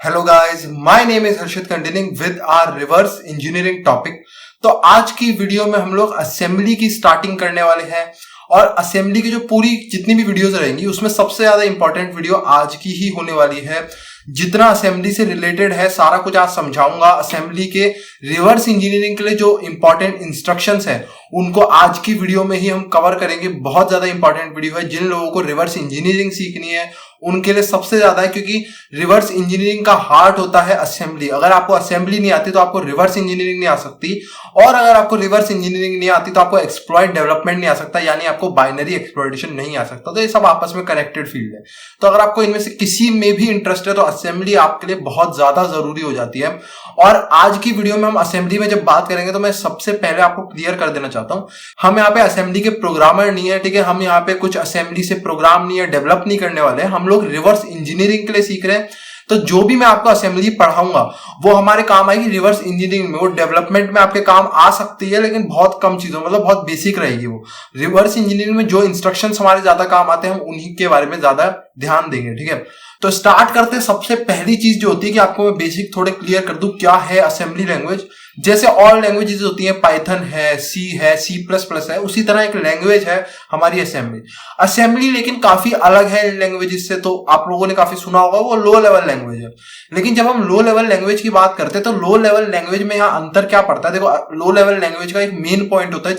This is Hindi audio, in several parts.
Hello guys, my name is Harshit continuing with our reverse engineering topic. तो आज की वीडियो में हम लोग असेंबली की स्टार्टिंग करने वाले हैं और असेंबली की जो पूरी जितनी भी वीडियोस रहेंगी उसमें सबसे ज्यादा इंपॉर्टेंट वीडियो आज की ही होने वाली है। जितना असेंबली से रिलेटेड है सारा कुछ आज समझाऊंगा। असेंबली के रिवर्स इंजीनियरिंग के लिए जो इंपॉर्टेंट इंस्ट्रक्शंस है उनको आज की वीडियो में ही हम कवर करेंगे। बहुत ज्यादा इंपॉर्टेंट वीडियो है। जिन लोगों को रिवर्स इंजीनियरिंग सीखनी है उनके लिए सबसे ज्यादा है, क्योंकि रिवर्स इंजीनियरिंग का हार्ट होता है असेंबली। अगर आपको असेंबली नहीं आती तो आपको रिवर्स इंजीनियरिंग नहीं आ सकती, और अगर आपको रिवर्स इंजीनियरिंग नहीं आती तो आपको एक्सप्लॉइट डेवलपमेंट नहीं आ सकता, यानी आपको बाइनरी एक्सप्लॉइटेशन नहीं आ सकता। तो ये सब आपस में कनेक्टेड फील्ड है। तो अगर आपको इनमें से किसी में भी इंटरेस्ट है तो असेंबली आपके लिए बहुत ज्यादा जरूरी हो जाती है। और आज की वीडियो में हम असेंबली में जब बात करेंगे तो मैं सबसे पहले आपको क्लियर कर देना चाहता हूं, हम यहाँ पे असेंबली के प्रोग्रामर नहीं है, ठीक है। हम यहाँ पे कुछ असेंबली से प्रोग्राम नहीं है, डेवलप नहीं करने वाले हैं। हम लोग रिवर्स इंजीनियरिंग के लिए सीख रहे हैं। तो जो भी मैं आपको असेंबली पढ़ाऊंगा वो हमारे काम आएगी रिवर्स इंजीनियरिंग में। वो डेवलपमेंट में आपके काम आ सकती है लेकिन बहुत कम चीजों, मतलब बहुत बेसिक रहेगी वो। रिवर्स इंजीनियरिंग में जो इंस्ट्रक्शंस हमारे ज्यादा काम आते हैं हम उन्हीं के बारे में ज्यादा ध्यान देंगे, ठीक है। तो स्टार्ट करते हैं। सबसे पहली चीज जो होती है कि आपको मैं बेसिक थोड़े क्लियर कर दूं क्या है असेंबली लैंग्वेज। जैसे ऑल लैंग्वेजेस होती हैं, पाइथन है, सी है, C++ है, उसी तरह एक लैंग्वेज है हमारी असेंबली। असेंबली लेकिन काफी अलग है इन लैंग्वेजेस से। तो आप लोगों ने काफी सुना होगा, वो लो लेवल लैंग्वेज है। लेकिन जब हम लो लेवल लैंग्वेज की बात करते हैं तो लो लेवल लैंग्वेज में यहाँ अंतर क्या पड़ता है। देखो, लो लेवल लैंग्वेज का एक मेन पॉइंट होता है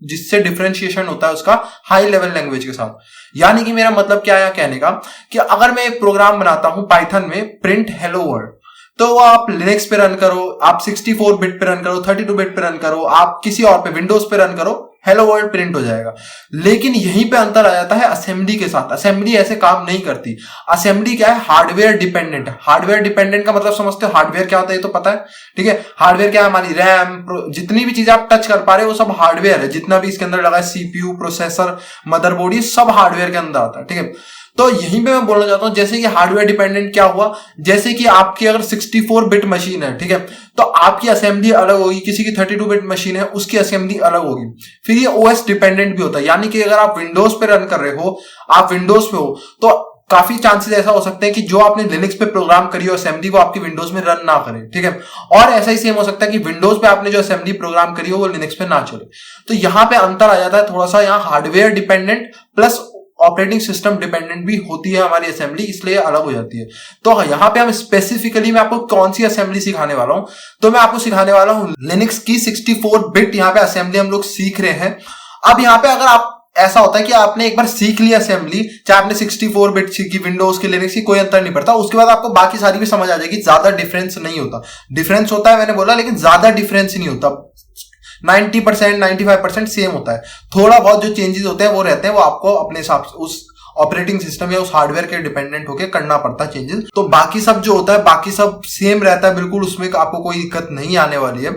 जिससे डिफरेंशिएशन होता है उसका हाई लेवल लैंग्वेज के साथ। यानी कि मेरा मतलब क्या है कहने का, कि अगर मैं एक प्रोग्राम बनाता हूं पाइथन में, प्रिंट हेलो वर्ल्ड, तो वो आप लिनक्स पे रन करो, आप 64 बिट पे रन करो, 32 बिट पे रन करो, आप किसी और पे विंडोज पे रन करो, हेलो वर्ल्ड प्रिंट हो जाएगा। लेकिन यहीं पे अंतर आ जाता है असेंबली के साथ। असेंबली ऐसे काम नहीं करती। असेंबली क्या है, हार्डवेयर डिपेंडेंट। हार्डवेयर डिपेंडेंट का मतलब समझते हो, हार्डवेयर क्या होता है ये तो पता है, ठीक है। हार्डवेयर क्या है, हमारी रैम, जितनी भी चीजें आप टच कर पा रहे हो वो सब हार्डवेयर है। जितना भी इसके अंदर लगा है, सीपीयू, प्रोसेसर, मदरबोर्ड, ये सब हार्डवेयर के अंदर आता है, ठीक है। तो यहीं पे मैं बोलना चाहता हूं, जैसे कि हार्डवेयर डिपेंडेंट क्या हुआ, जैसे कि आपकी अगर 64 बिट मशीन है, ठीक है, तो आपकी असेंबली अलग होगी। किसी की 32 बिट मशीन है, उसकी असेंबली अलग होगी। फिर ये ओएस डिपेंडेंट भी होता है, यानी कि अगर आप विंडोज पे रन कर रहे हो, आप विंडोज पे हो, तो काफी चांसेस ऐसा हो सकते हैं कि जो आपने लिनक्स पे प्रोग्राम करी हो असेंबली, वो आपकी विंडोज में रन ना करे, ठीक है। और ऐसा ही सेम हो सकता है कि विंडोज पे आपने जो असेंबली प्रोग्राम करी हो वो लिनक्स पे ना चले। तो यहां पे अंतर आ जाता है थोड़ा सा। यहाँ hardware dependent plus operating system dependent भी होती है हमारी असेंबली, इसलिए अलग हो जाती है। तो यहाँ पे हम स्पेसिफिकली मैं आपको कौन सी असेंबली सिखाने वाला हूं, तो मैं आपको सिखाने वाला हूं लिनक्स की 64 बिट यहाँ पे असेंबली हम लोग सीख रहे हैं। अब यहाँ पे अगर आप, ऐसा होता है कि आपने एक बार सीख लिया असेंबली, चाहे आपने 64 बिट सीखी, विंडोज की, लिनक्स की, कोई अंतर नहीं पड़ता। उसके बाद आपको बाकी सारी भी समझ आ जाएगी। ज्यादा डिफरेंस नहीं होता। डिफरेंस होता है मैंने बोला, लेकिन ज्यादा डिफरेंस नहीं होता। 90% 95% सेम होता है। थोड़ा बहुत जो चेंजेस होते हैं वो रहते हैं, वो आपको अपने हिसाब से उस ऑपरेटिंग सिस्टम या उस हार्डवेयर के डिपेंडेंट होकर करना पड़ता है चेंजेस। तो बाकी सब जो होता है, बाकी सब सेम रहता है बिल्कुल, उसमें आपको कोई दिक्कत नहीं आने वाली है।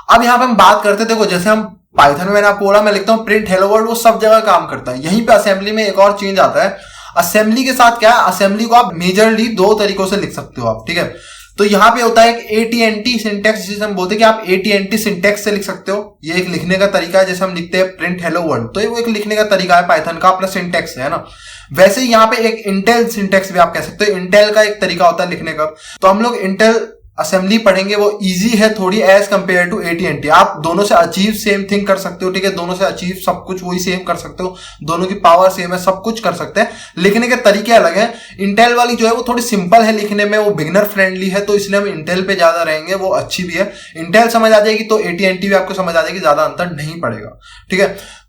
अब यहाँ पे हम बात करते हैं, देखो जैसे हम पाइथन में मैंने आपको बोला, मैं लिखता हूँ प्रिंट हेलो वर्ल्ड, वो सब जगह काम करता है। यहीं पे असेंबली में एक और चेंज आता है। असेंबली के साथ क्या है, असेंबली को आप मेजरली दो तरीकों से लिख सकते हो आप, ठीक है। तो यहां पे होता है एक AT&T सिंटैक्स, जिसे हम बोलते हैं कि आप AT&T सिंटैक्स से लिख सकते हो। ये एक लिखने का तरीका है, जैसे हम लिखते हैं प्रिंट हेलो वर्ल्ड, तो ये वो एक लिखने का तरीका है पाइथन का, अपना सिंटैक्स है ना। वैसे ही यहाँ पे एक इंटेल सिंटैक्स भी आप कह सकते हो। इंटेल का एक तरीका होता है लिखने का। तो हम लोग इंटेल असेंबली पढ़ेंगे, वो इजी है थोड़ी एज कंपेयर टू AT&T। आप दोनों से अचीव सेम थिंग कर सकते हो, ठीक है। दोनों से अचीव सब कुछ वही सेम कर सकते हो, दोनों की पावर सेम है, सब कुछ कर सकते हैं। लिखने के तरीके अलग हैं। इंटेल वाली जो है वो थोड़ी सिंपल है लिखने में, वो बिगिनर फ्रेंडली है, तो इसलिए हम इंटेल पे ज्यादा रहेंगे। वो अच्छी भी है। इंटेल समझ आ जाएगी तो AT&T भी आपको समझ आ जाएगी, ज्यादा अंतर नहीं पड़ेगा, ठीक है।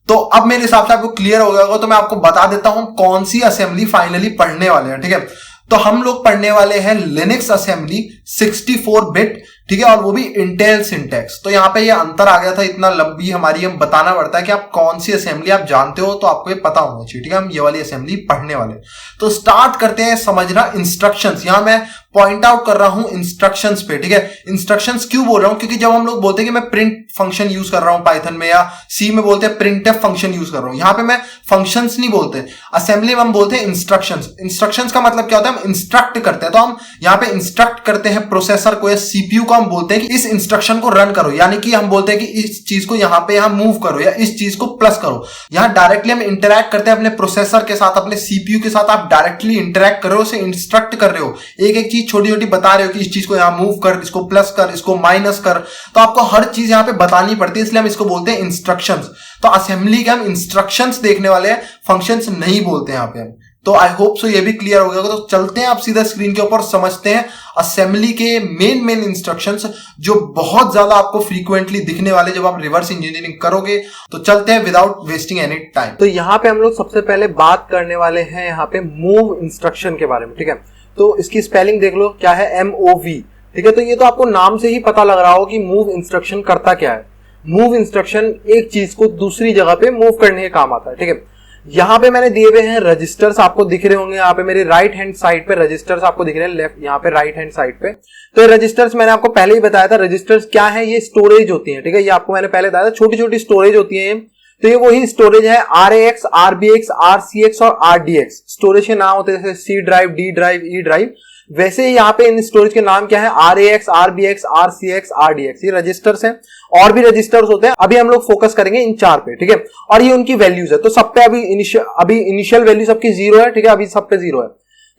तो अब मेरे हिसाब से आपको क्लियर हो गया होगा, तो मैं आपको बता देता हूं कौन सी असेंबली फाइनली पढ़ने वाले हैं, ठीक है। तो हम लोग पढ़ने वाले हैं लिनक्स असेंबली 64 बिट, ठीक है, और वो भी इंटेल सिंटैक्स। तो यहाँ पे ये अंतर आ गया था, इतना लंबी हमारी हम बताना पड़ता है कि आप कौन सी असेंबली आप जानते हो, तो आपको ये पता होना चाहिए, ठीक है। हम ये वाली असेंबली पढ़ने वाले। तो स्टार्ट करते हैं समझना इंस्ट्रक्शंस। यहां मैं पॉइंट आउट कर रहा हूं इंस्ट्रक्शंस पे, ठीक है। इंस्ट्रक्शंस क्यों बोल रहा हूं, क्योंकि जब हम लोग बोलते हैं कि मैं प्रिंट फंक्शन यूज कर रहा हूं पाइथन में, या सी में बोलते हैं प्रिंटफ फंक्शन यूज कर रहा हूं, यहां पे मैं फंक्शंस नहीं बोलते। असेंबली में हम बोलते हैं इंस्ट्रक्शंस। इंस्ट्रक्शंस का मतलब क्या होता है, हम इंस्ट्रक्ट करते हैं। तो हम यहाँ पे इंस्ट्रक्ट करते हैं प्रोसेसर को या सीपीयू को, हम बोलते हैं कि इस इंस्ट्रक्शन को रन करो, यानी कि हम बोलते हैं कि इस चीज को यहां पे मूव करो या इस चीज को प्लस करो। यहां डायरेक्टली हम इंटरैक्ट करते हैं अपने प्रोसेसर के साथ, अपने सीपीयू के साथ। आप डायरेक्टली इंटरैक्ट कर रहे हो, उसे इंस्ट्रक्ट कर रहे हो, एक एक चीज चीज छोटी छोटी बता रहे हो कि इस चीज को यहाँ मूव कर, इसको प्लस कर, इसको माइनस कर, तो आपको हर चीज यहाँ पे बतानी पड़ती है, इसलिए हम इसको बोलते हैं इंस्ट्रक्शंस। तो असेंबली के हम इंस्ट्रक्शंस देखने वाले हैं, फंक्शंस नहीं बोलते हैं यहाँ पे हम। तो आई होप सो ये भी क्लियर हो गया होगा। तो चलते हैं आप सीधा स्क्रीन के ऊपर, समझते हैं असेंबली के मेन इंस्ट्रक्शंस जो बहुत ज्यादा आपको फ्रीक्वेंटली दिखने वाले जब आप रिवर्स इंजीनियरिंग करोगे। तो चलते हैं विदाउट वेस्टिंग एनी टाइम। तो यहाँ पे हम लोग सबसे पहले बात करने वाले हैं यहाँ पे मूव इंस्ट्रक्शन के बारे में, ठीक है। तो इसकी स्पेलिंग देख लो, क्या है, MOV, ठीक है। तो ये तो आपको नाम से ही पता लग रहा हो कि मूव इंस्ट्रक्शन करता क्या है। मूव इंस्ट्रक्शन एक चीज को दूसरी जगह पे मूव करने के काम आता है, ठीक है। यहाँ पे मैंने दिए हुए हैं रजिस्टर्स, आपको दिख रहे होंगे यहाँ पे मेरे राइट हैंड साइड पे रजिस्टर्स आपको दिख रहे हैं, लेफ्ट यहाँ पे राइट हैंड साइड पे। तो ये रजिस्टर्स मैंने आपको पहले ही बताया था, रजिस्टर्स क्या है, ये स्टोरेज होती है, ठीक है। ये आपको मैंने पहले बताया था, छोटी छोटी स्टोरेज होती है। तो ये वही स्टोरेज है, RAX, RBX, RCX और RDX। स्टोरेज के नाम होते हैं जैसे C drive, D drive, E drive. वैसे ही यहाँ पे इन स्टोरेज के नाम क्या है, RAX, RBX, RCX, RDX। ये रजिस्टर्स हैं, और भी रजिस्टर्स होते हैं। अभी हम लोग फोकस करेंगे इन 4 पे, ठीक है। और ये उनकी वैल्यूज है। तो सब पे अभी इनिशियल वैल्यू सबकी 0 है, ठीक है। अभी सब पे 0 है।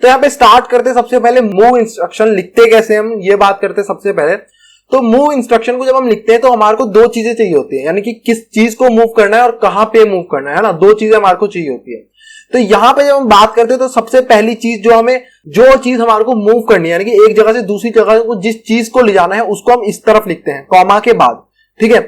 तो यहाँ पे स्टार्ट करते सबसे पहले मूव इंस्ट्रक्शन लिखते कैसे, हम ये बात करते सबसे पहले। तो मूव इंस्ट्रक्शन को जब हम लिखते हैं तो हमारे को 2 चीजें चाहिए होती है, यानी कि किस चीज को मूव करना है और कहां पे मूव करना है ना। 2 चीजें हमारे को चाहिए होती है। तो यहां पे जब हम बात करते हैं तो सबसे पहली चीज जो चीज हमारे को मूव करनी है, यानी कि एक जगह से दूसरी जगह को जिस चीज को ले जाना है उसको हम इस तरफ लिखते हैं कॉमा के बाद, ठीक है।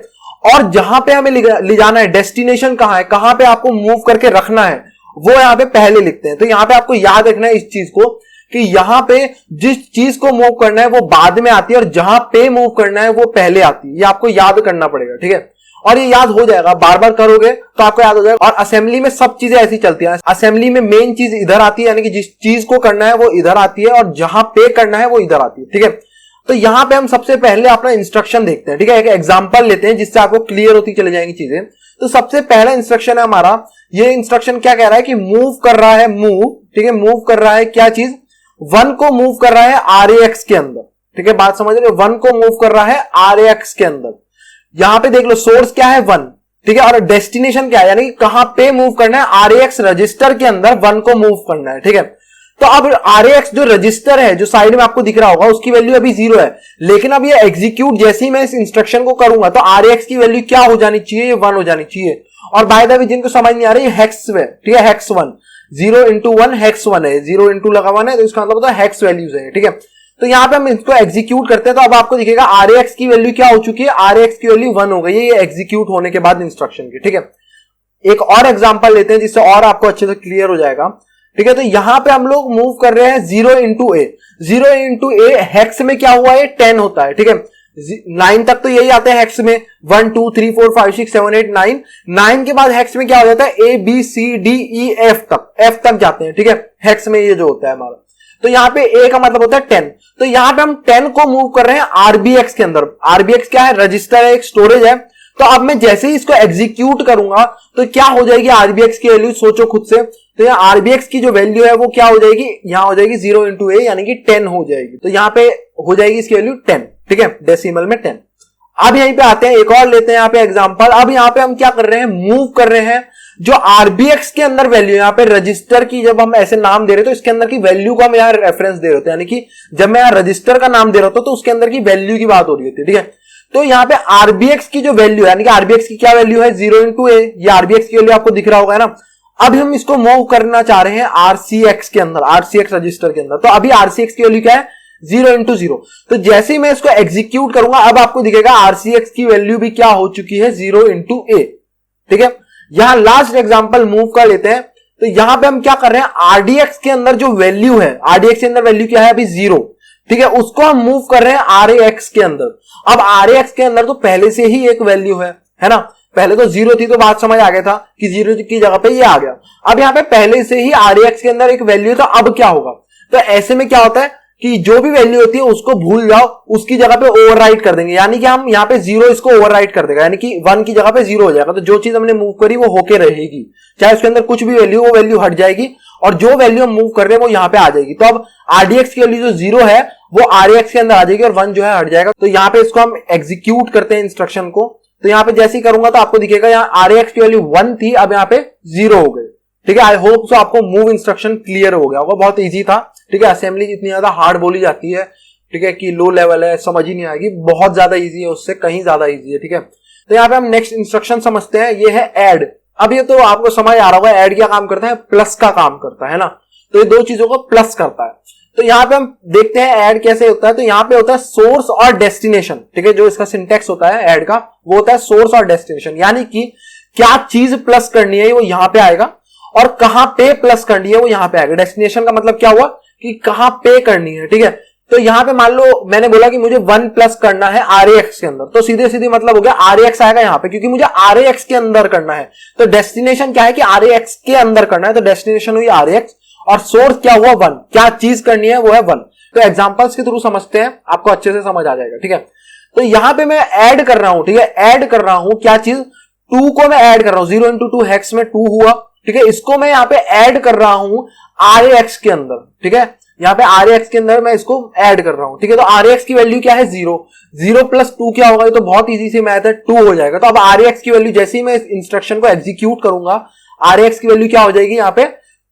और जहां पे हमें ले जाना है, डेस्टिनेशन कहां है, कहां पे आपको मूव करके रखना है, वो यहाँ पे पहले लिखते हैं। तो यहाँ पे आपको याद रखना है इस चीज को कि यहाँ पे जिस चीज को मूव करना है वो बाद में आती है और जहां पे मूव करना है वो पहले आती है। ये आपको याद करना पड़ेगा, ठीक है। और ये याद हो जाएगा, बार बार करोगे तो आपको याद हो जाएगा। और असेंबली में सब चीजें ऐसी चलती हैं। असेंबली में मेन चीज इधर आती है, यानी कि जिस चीज को करना है वो इधर आती है और जहां पे करना है वो इधर आती है, ठीक है। तो यहां पे हम सबसे पहले अपना इंस्ट्रक्शन देखते हैं, ठीक है। एक एग्जांपल लेते हैं जिससे आपको क्लियर होती चली जाएंगी चीजें। तो सबसे पहला इंस्ट्रक्शन है हमारा, ये इंस्ट्रक्शन क्या कह रहा है कि मूव कर रहा है, मूव, ठीक है। मूव कर रहा है क्या चीज, 1 को मूव कर रहा है RAX के अंदर, ठीक है। बात समझ रहे हो, 1 को मूव कर रहा है RAX के अंदर। यहां पे देख लो, सोर्स क्या है 1, ठीक है। और डेस्टिनेशन क्या है, यानी कहां पे मूव करना है, RAX रजिस्टर के अंदर 1 को मूव करना है, ठीक है। तो अब RAX जो रजिस्टर है जो साइड में आपको दिख रहा होगा उसकी वैल्यू अभी 0 है, लेकिन अब ये एग्जीक्यूट जैसे ही मैं इस इंस्ट्रक्शन को करूंगा तो RAX की वैल्यू क्या हो जानी चाहिए, ये 1 हो जानी चाहिए। और बाय द वे जिनको समझ नहीं आ रही, हेक्स है, ठीक है। हेक्स 1, 0 into 1 हेक्स 1 है, 0 into लगा 1 है, तो इसका मतलब होता है हेक्स वैल्यूज है, ठीक है। तो यहां पे हम इसको एग्जीक्यूट करते हैं तो अब आपको दिखेगा RAX की वैल्यू क्या हो चुकी है, RAX की वैल्यू 1 हो गई है, ये एग्जीक्यूट होने के बाद इंस्ट्रक्शन की, ठीक है। एक और एग्जांपल लेते हैं जिससे और आपको अच्छे से क्लियर हो जाएगा, ठीक है। तो यहां पे हम लोग मूव कर रहे हैं 0 into A। 0 into A hex में क्या हुआ है, 10 होता है, ठीक है। 9 तक तो यही आते हैं हेक्स में, 1 2 3 4 5 6 7 8 9। 9 के बाद हेक्स में क्या हो जाता है, ABCDEF तक जाते हैं, ठीक है। हेक्स में ये जो होता है हमारा, तो यहां पे A का मतलब होता है 10। तो यहां पे हम 10 को मूव कर रहे हैं RBX के अंदर। RBX क्या है, रजिस्टर है, एक स्टोरेज है। तो अब मैं जैसे ही इसको एग्जीक्यूट करूंगा तो क्या हो जाएगी RBX की वैल्यू, सोचो खुद से। तो यहाँ RBX की जो वैल्यू है वो क्या हो जाएगी, यहां हो जाएगी 0 into A, यानी कि 10 हो जाएगी। तो यहां पे हो जाएगी इसकी वैल्यू 10, ठीक है, डेसिमल में 10। अब यहीं पे आते हैं, एक और लेते हैं यहाँ पे एग्जांपल। अब यहाँ पे हम क्या कर रहे हैं, मूव कर रहे हैं जो RBX के अंदर वैल्यू, यहाँ पे रजिस्टर की जब हम ऐसे नाम दे रहे हैं तो इसके अंदर की वैल्यू को हम यहाँ रेफरेंस दे रहे होते हैं, यानी कि जब मैं यहाँ रजिस्टर का नाम दे रहा होता तो उसके अंदर की वैल्यू की बात हो रही होती है, ठीक है। तो यहाँ पे RBX की जो वैल्यू है, यानी कि RBX की क्या वैल्यू है, 0 into A, ये RBX की वैल्यू आपको दिख रहा होगा, है ना। अब हम इसको मूव करना चाह रहे हैं RCX के अंदर, RCX रजिस्टर के अंदर। तो अभी RCX की वैल्यू क्या है, 0 into 0। तो जैसे ही मैं इसको एग्जीक्यूट करूंगा अब आपको दिखेगा RCX की वैल्यू भी क्या हो चुकी है, 0 into A, ठीक है। यहां लास्ट एग्जांपल मूव कर लेते हैं। तो यहां पे हम क्या कर रहे हैं, RDX के अंदर जो वैल्यू है, RDX के अंदर वैल्यू क्या है अभी 0, ठीक है, उसको हम मूव कर रहे हैं RAX के अंदर। अब RAX के अंदर तो पहले से ही एक वैल्यू है ना। पहले तो 0 थी तो बात समझ आ गया था कि 0 की जगह पे ये आ गया। अब यहाँ पे पहले से ही RAX के अंदर एक वैल्यू था, अब क्या होगा, तो ऐसे में क्या होता है कि जो भी वैल्यू होती है उसको भूल जाओ, उसकी जगह पे ओवरराइट कर देंगे, यानी कि हम यहाँ पे 0 इसको ओवरराइट कर देगा, यानी कि 1 की जगह पे 0 हो जाएगा। तो जो चीज हमने मूव करी वो होके रहेगी, चाहे उसके अंदर कुछ भी वैल्यू, वो वैल्यू हट जाएगी और जो वैल्यू हम मूव कर रहे हैं वो यहाँ पे आ जाएगी। तो अब RDX की वैल्यू जो 0 है वो RAX के अंदर आ जाएगी और 1 जो है हट जाएगा। तो यहाँ पे इसको हम एग्जीक्यूट करते हैं इंस्ट्रक्शन को। तो यहाँ पे जैसे ही करूंगा तो आपको दिखेगा यहाँ RAX की वैल्यू 1 थी, अब यहाँ पे 0 हो गई, ठीक है, आई होप सो आपको मूव इंस्ट्रक्शन क्लियर हो गया होगा, बहुत इजी था। ठीक है, असेंबली इतनी ज्यादा हार्ड बोली जाती है, ठीक है, कि लो लेवल है, समझ ही नहीं आएगी, बहुत ज्यादा इजी है, उससे कहीं ज्यादा इजी है। ठीक है, तो यहाँ पे हम नेक्स्ट इंस्ट्रक्शन समझते हैं, ये है ऐड। अब ये तो आपको समझ आ रहा होगा ऐड क्या काम करता है, प्लस का काम करता है ना, तो ये दो चीजों को प्लस करता है। तो यहाँ पे हम देखते हैं ऐड कैसे होता है। तो यहाँ पे होता है सोर्स और डेस्टिनेशन, ठीक है, जो इसका सिंटेक्स होता है ऐड का वो होता है सोर्स और डेस्टिनेशन, यानी कि क्या चीज प्लस करनी है वो यहाँ पे आएगा और कहां पे प्लस करनी है वो यहाँ पे आएगा। डेस्टिनेशन का मतलब क्या हुआ कि कहां पे करनी है। ठीक है, तो यहाँ पे मान लो मैंने बोला कि मुझे 1 प्लस करना है RAX के अंदर, तो सीधे सीधे मतलब हो गया RAX आएगा यहाँ पे, क्योंकि मुझे RAX के अंदर करना है। तो डेस्टिनेशन क्या है कि RAX के अंदर करना है, तो डेस्टिनेशन हुई RAX और सोर्स क्या हुआ 1, क्या चीज करनी है वो है 1। तो एग्जांपल्स के थ्रू समझते हैं, आपको अच्छे से समझ आ जाएगा। ठीक है, तो यहां पे मैं ऐड कर रहा हूं, ठीक है, ऐड कर रहा हूं क्या चीज, 2 को मैं ऐड कर रहा हूं, 0 into 2 हेक्स में 2 हुआ। ठीक है, इसको मैं यहाँ पे ऐड कर रहा हूं RAX के अंदर। ठीक है, यहाँ पे RAX के अंदर मैं इसको ऐड कर रहा हूं। ठीक है, तो RAX की वैल्यू क्या है 0, 0 प्लस 2 क्या होगा, ये तो बहुत इजी से मैथ है, 2 हो जाएगा। तो अब RAX की वैल्यू जैसे ही मैं इस इंस्ट्रक्शन को एग्जीक्यूट करूंगा, RAX की वैल्यू क्या हो जाएगी, यहाँ पे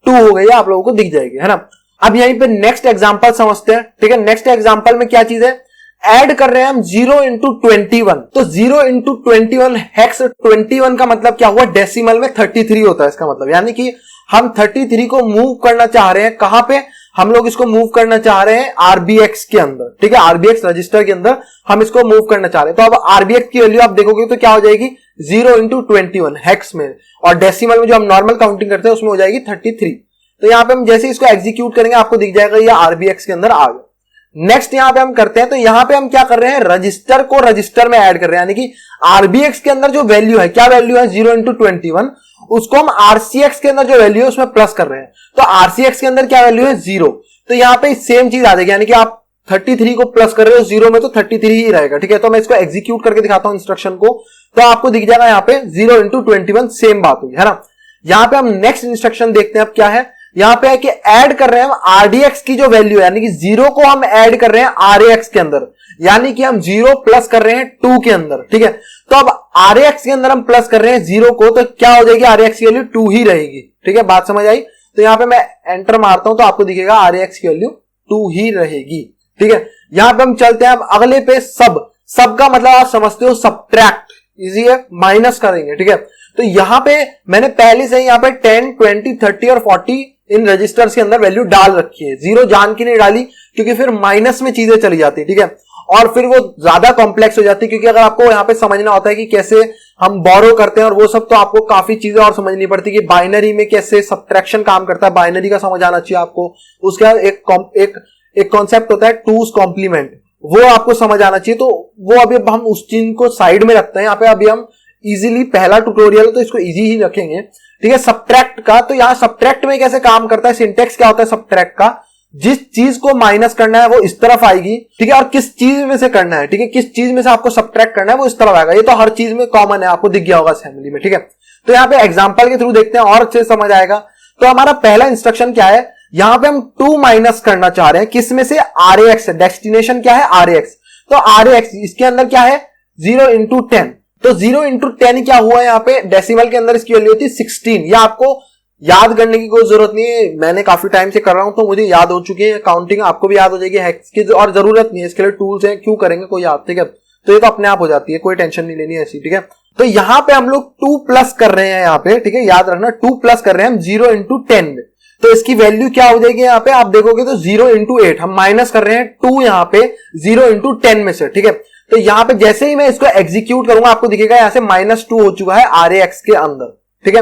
2 हो गई, आप लोगों को दिख जाएगी, है ना। अब यहीं पे नेक्स्ट एग्जांपल समझते हैं। ठीक है, नेक्स्ट एग्जांपल में क्या चीज है, ऐड कर रहे हैं हम 0 into 21। तो 0 into 21 हेक्स, 21 का मतलब क्या हुआ, डेसिमल में 33 होता है इसका मतलब, यानी कि हम 33 को मूव करना चाह रहे हैं, कहां पे, हम लोग इसको मूव करना चाह रहे हैं RBX के अंदर। ठीक है, RBX रजिस्टर के अंदर हम इसको मूव करना चाह रहे हैं। तो अब RBX की वैल्यू आप देखोगे तो क्या हो जाएगी, 0 into 21 हेक्स में, और डेसिमल में जो हम नॉर्मल काउंटिंग करते हैं उसमें हो जाएगी 33। तो यहाँ पे हम जैसे इसको एग्जीक्यूट करेंगे आपको दिख जाएगा ये RBX के अंदर आ गया। नेक्स्ट यहां पे हम करते हैं, तो यहां पे हम क्या कर रहे हैं, रजिस्टर को रजिस्टर में ऐड कर रहे हैं, यानी कि RBX के अंदर जो वैल्यू है, क्या वैल्यू है 0 into 21, उसको हम RCX के अंदर जो वैल्यू है उसमें प्लस कर रहे हैं। तो RCX के अंदर क्या वैल्यू है 0, तो यहां पे सेम चीज आ जाएगी, यानी कि आप 33 को प्लस कर रहे हो 0 में, तो 33 ही रहेगा। ठीक है, तो मैं इसको एग्जीक्यूट करके दिखाता हूं इंस्ट्रक्शन को, तो आपको दिख जाएगा यहाँ पे 0 into 21 सेम बात हुई, है ना। यहां पे हम नेक्स्ट इंस्ट्रक्शन देखते हैं, अब क्या है, यहां पे है कि ऐड कर रहे हैं हम RDX की जो वैल्यू है, यानी कि 0 को हम ऐड कर रहे हैं RAX के अंदर, यानी कि हम 0 प्लस कर रहे हैं 2 के अंदर। ठीक है, तो अब RAX के अंदर हम प्लस कर रहे हैं 0 को, तो क्या हो जाएगी, RAX की वैल्यू 2 ही रहेगी। ठीक है, बात समझ आई। तो यहां पे मैं एंटर मारता हूं तो आपको दिखेगा RAX की वैल्यू 2 ही रहेगी। ठीक है, यहां पे हम चलते हैं अब अगले पे, सब का मतलब आप समझते हो सब्ट्रैक्ट, इजी है, माइनस करेंगे। ठीक है, तो यहां पे मैंने पहले से ही यहां पे 10, 20, 30 और 40 इन रजिस्टर्स के अंदर वैल्यू डाल रखी है, 0 जान की नहीं डाली, क्योंकि फिर माइनस में चीजें चली जाती। ठीक है, और फिर वो ज्यादा कॉम्प्लेक्स हो जाती है, क्योंकि अगर आपको यहाँ पे समझना होता है कि कैसे हम बोरो करते हैं और वो सब, तो आपको काफी चीजें और समझनी पड़ती है कि बाइनरी में कैसे सब्ट्रैक्शन काम करता है, बाइनरी का समझ आना चाहिए आपको। उसके बाद एक कॉन्सेप्ट होता है टूज कॉम्प्लीमेंट, वो आपको समझ आना चाहिए। तो वो अभी हम उस चीज को साइड में रखते हैं, यहाँ पे अभी हम इजीली, पहला ट्यूटोरियल तो इसको इजी ही रखेंगे। ठीक है, सब्ट्रैक्ट का, तो यहाँ सब्ट्रैक्ट में कैसे काम करता है, सिंटेक्स क्या होता है सब्ट्रैक्ट का, जिस चीज को माइनस करना है वो इस तरफ आएगी। ठीक है, और किस चीज में से करना है, ठीक है, किस चीज में से आपको सब्ट्रैक्ट करना है वो इस तरफ आएगा। ये तो हर चीज में कॉमन है, आपको दिख गया होगा असेंबली में। ठीक है, तो यहाँ पे एग्जांपल के थ्रू देखते हैं और अच्छे से समझ आएगा। तो हमारा पहला इंस्ट्रक्शन क्या है, यहाँ पे हम 2 माइनस करना चाह रहे हैं, किस में से, RAX, डेस्टिनेशन क्या है RAX, तो RAX इसके अंदर क्या है 0 into 10, तो 0 into 10 क्या हुआ यहाँ पे, डेसिमल के अंदर इसकी वैल्यू होती है 16। या आपको याद करने की कोई जरूरत नहीं है, मैंने काफी टाइम से कर रहा हूं तो मुझे याद हो चुकी है काउंटिंग, आपको भी याद हो जाएगी हेक्स की, और जरूरत नहीं है, इसके लिए टूल्स हैं, क्यों करेंगे कोई याद। ठीक है, तो ये तो अपने आप हो जाती है, कोई टेंशन नहीं लेनी ऐसी। ठीक है, तो यहां पे हम लोग 2 प्लस कर रहे हैं यहाँ पे। ठीक है, याद रखना 2 प्लस कर रहे हैं हम 0 into 10 में, तो इसकी वैल्यू क्या हो जाएगी यहाँ पे, आप देखोगे तो 0 into 8, हम माइनस कर रहे हैं 2 यहाँ पे 0 into 10 में से। ठीक है, तो यहां पे जैसे ही मैं इसको एग्जीक्यूट करूंगा आपको दिखेगा यहां से -2 हो चुका है RAX के अंदर। ठीक है,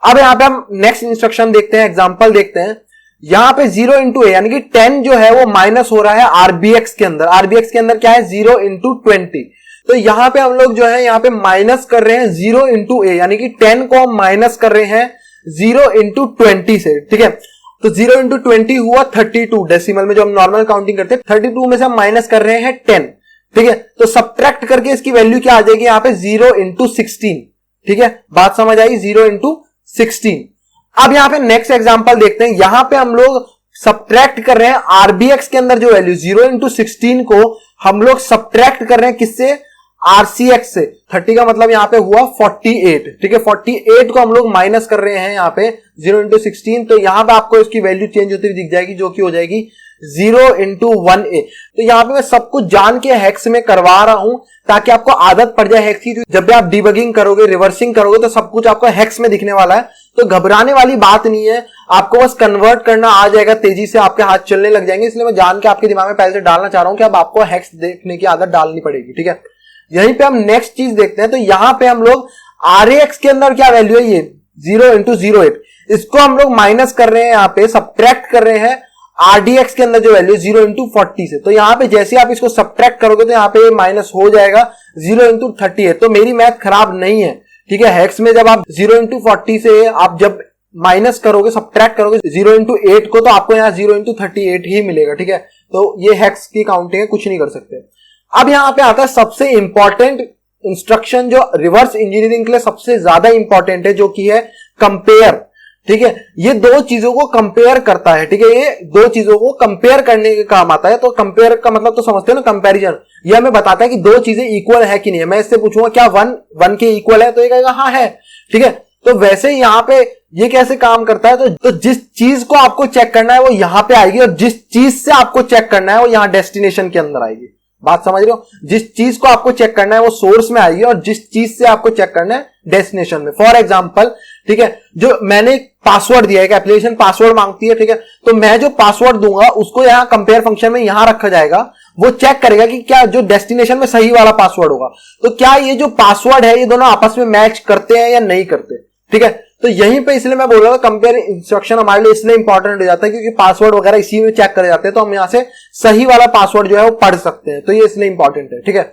अब यहां पे हम नेक्स्ट इंस्ट्रक्शन देखते हैं, एग्जांपल देखते हैं। यहां पे 0 into a, यानी कि 10 जो है वो माइनस हो रहा है RBX के अंदर। RBX के अंदर क्या है 0 into 20, तो यहां पे हम लोग जो है यहां पे माइनस कर रहे हैं 0 into a, यानी कि 10 को हम माइनस कर रहे हैं 0 into 20 से। ठीक है, तो 0 into 20 हुआ 32, डेसिमल में जो हम नॉर्मल काउंटिंग करते हैं 32 में से हम माइनस कर रहे हैं 10। ठीक है, तो सब्ट्रैक्ट करके इसकी वैल्यू क्या आ जाएगी यहाँ पे 0 into 16। ठीक है, बात समझ आई, 0 into 16। अब यहाँ पे नेक्स्ट एग्जांपल देखते हैं, यहां पे हम लोग सब्ट्रैक्ट कर रहे हैं RBX के अंदर जो वैल्यू 0 into 16 को हम लोग सब्ट्रैक्ट कर रहे हैं किससे, आरसीएक्स से 30 का मतलब यहाँ पे हुआ 48, ठीक है। 48 को हम लोग माइनस कर रहे हैं यहाँ पे 0 इंटू 16, तो यहाँ पे आपको इसकी वैल्यू चेंज होती हुई दिख जाएगी, जो कि हो जाएगी 0 इंटू 1a। तो यहाँ पे मैं सब कुछ जान के हेक्स में करवा रहा हूं ताकि आपको आदत पड़ जाए हेक्स की। जब भी आप डिबगिंग करोगे, रिवर्सिंग करोगे, तो सब कुछ आपको हेक्स में दिखने वाला है, तो घबराने वाली बात नहीं है। आपको बस कन्वर्ट करना आ जाएगा, तेजी से आपके हाथ चलने लग जाएंगे। इसलिए मैं जान के आपके दिमाग में पहले से डालना चाह रहा हूं कि अब आपको हेक्स देखने की आदत डालनी पड़ेगी, ठीक है। यहीं पे हम नेक्स्ट चीज देखते हैं। तो यहां पे हम लोग आरएक्स के अंदर क्या वैल्यू है, ये 0 इंटू 08, इसको हम लोग माइनस कर रहे हैं, यहाँ पे सब्ट्रैक्ट कर रहे हैं आरडीएक्स के अंदर जो वैल्यू 0 इंटू 40 से। तो यहाँ पे जैसे आप इसको सब्ट्रैक्ट करोगे तो यहाँ पे माइनस हो जाएगा 0 इंटू 30 है। तो मेरी मैथ खराब नहीं है, ठीक है। हेक्स में जब आप 0 इंटू 40 से आप जब माइनस करोगे, सब्ट्रैक्ट करोगे 0 इंटू 8 को, तो आपको यहाँ 0 इंटू 38 ही मिलेगा, ठीक है। तो ये हेक्स की काउंटिंग है, कुछ नहीं कर सकते। अब यहां पे आता है सबसे इंपॉर्टेंट इंस्ट्रक्शन, जो रिवर्स इंजीनियरिंग के लिए सबसे ज्यादा इंपॉर्टेंट है, जो कि है कंपेयर, ठीक है। ये दो चीजों को कंपेयर करता है, ठीक है। ये दो चीजों को कंपेयर करने के काम आता है। तो कंपेयर का मतलब तो समझते हो ना, कंपैरिजन। ये हमें बताता है कि दो चीजें इक्वल है कि नहीं है। मैं इससे पूछूंगा क्या 1 के इक्वल है, तो ये कहेगा हाँ है, ठीक है। तो वैसे ही यहाँ पे ये कैसे काम करता है, तो जिस चीज को आपको चेक करना है वो यहां पे आएगी, और जिस चीज से आपको चेक करना है वो यहां डेस्टिनेशन के अंदर आएगी। बात समझ रहे हो? जिस चीज को आपको चेक करना है वो सोर्स में आएगी, और जिस चीज से आपको चेक करना है डेस्टिनेशन में। फॉर एग्जांपल, ठीक है, जो मैंने पासवर्ड दिया है, एप्लीकेशन पासवर्ड मांगती है, ठीक है, तो मैं जो पासवर्ड दूंगा उसको यहाँ कंपेयर फंक्शन में यहां रखा जाएगा। वो चेक करेगा कि क्या जो डेस्टिनेशन में सही वाला पासवर्ड होगा, तो क्या ये जो पासवर्ड है ये दोनों आपस में मैच करते हैं या नहीं करते, ठीक है। तो यहीं पे इसलिए मैं बोल रहा हूं कंपेयर इंस्ट्रक्शन हमारे लिए इसलिए इंपॉर्टेंट हो जाता है क्योंकि पासवर्ड वगैरह इसी में चेक करे जाते हैं, तो हम यहां से सही वाला पासवर्ड जो है वो पढ़ सकते हैं। तो ये इसलिए इंपॉर्टेंट है, ठीक है।